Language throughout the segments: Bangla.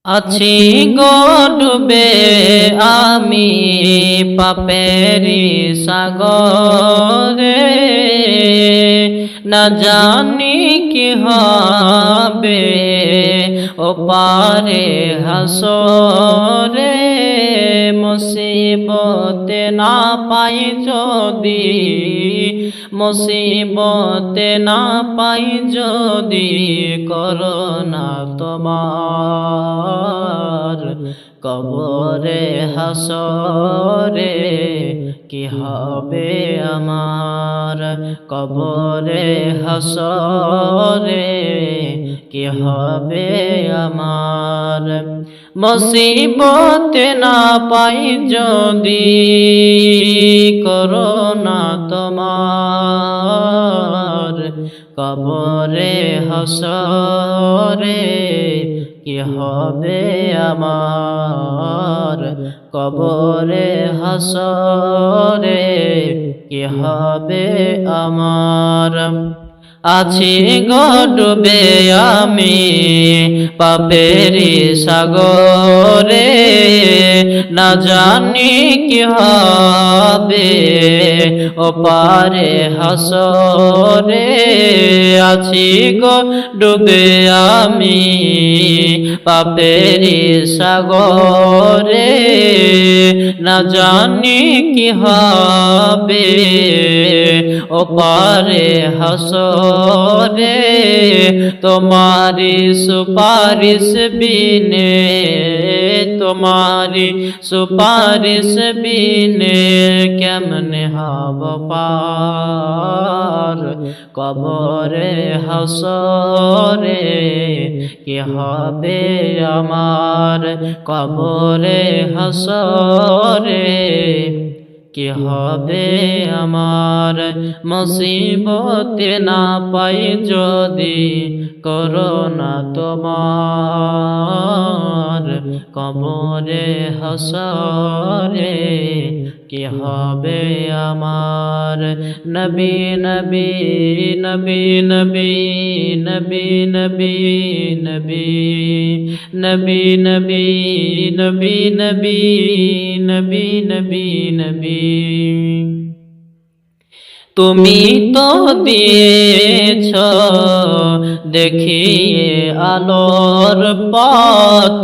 আছি গো ডুবে আমি পাপেরি সাগরে, না জানি কি হবে ও পারে হাসরে। মুসিবতে না পাই যদি, মুসিবতে না পাই যদি, করোনা তোমার কবরে হাসরে কি হবে আমার, কবরে হাসরে কি হবে আমার। মুসিবতে না পাই যদি, করোনা তোমার কবরে হাসরে কি হবে আমার, কবরে হাসরে কি হবে আমার। আছি গো ডুবে আমি পাপেরি সাগরে, না জানি কি হবে ও পারে হাসরে। আছি গো ডুবে আমি পাপেরি সাগরে, না জানি কি হবে ও পারে হাসরে। তোমারি সুপারিশ বিনে, তোমারি সুপারিশ বিনে কেমনে হব পার, কবরে হাসরে কি হবে আমার, কবরে হাসরে কি হবে আমার। মুসিবতে না পাই যদি, করোনা তোমার কবরে হাসরে কি হবে আমার। নবী নবী নবী নবী নবী নবী নবী নবী নবী নবী নবী নবী নবী নবী। তুমি তো দিয়েছ দেখিয়ে আলোর পথ,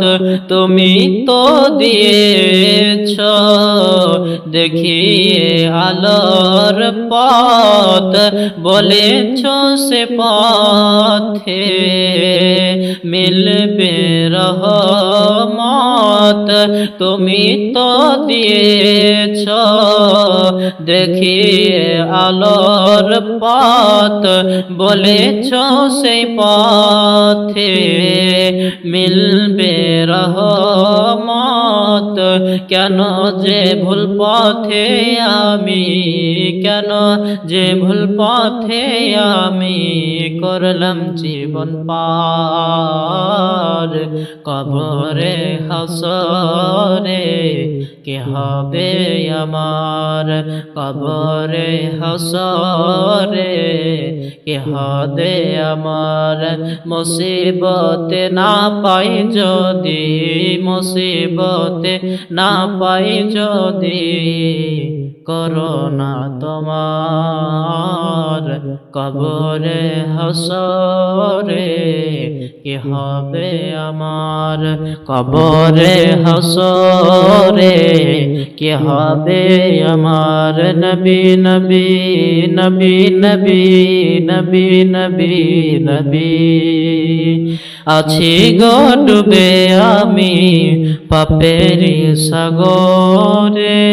তুমি তো দিয়েছ দেখিয়ে আলোর পথ, বলেছ সে পথে মিলবে রহমত। তুমি তো দিয়েছ দেখিয়ে আলোর পথ, বলেছ সেই পথে মিলবে রহমত। কেন যে ভুল পথে আমি, কেন যে ভুল পথে আমি করলাম জীবন পার, কবরে হাসরে কি হবে আমার, কবরে হাসরে কি হবে আমার। মুসিবতে না পাই যদি, মুসিবতে না পাই যদি, করোনা তোমার কবরে হাসরে কি হবে আমার, কবরে হাসরে কি হবে আমার। নবী নবী নবী নবী নবী নবী নবী। আছি গো ডুবে আমি পাপেরি সাগরে।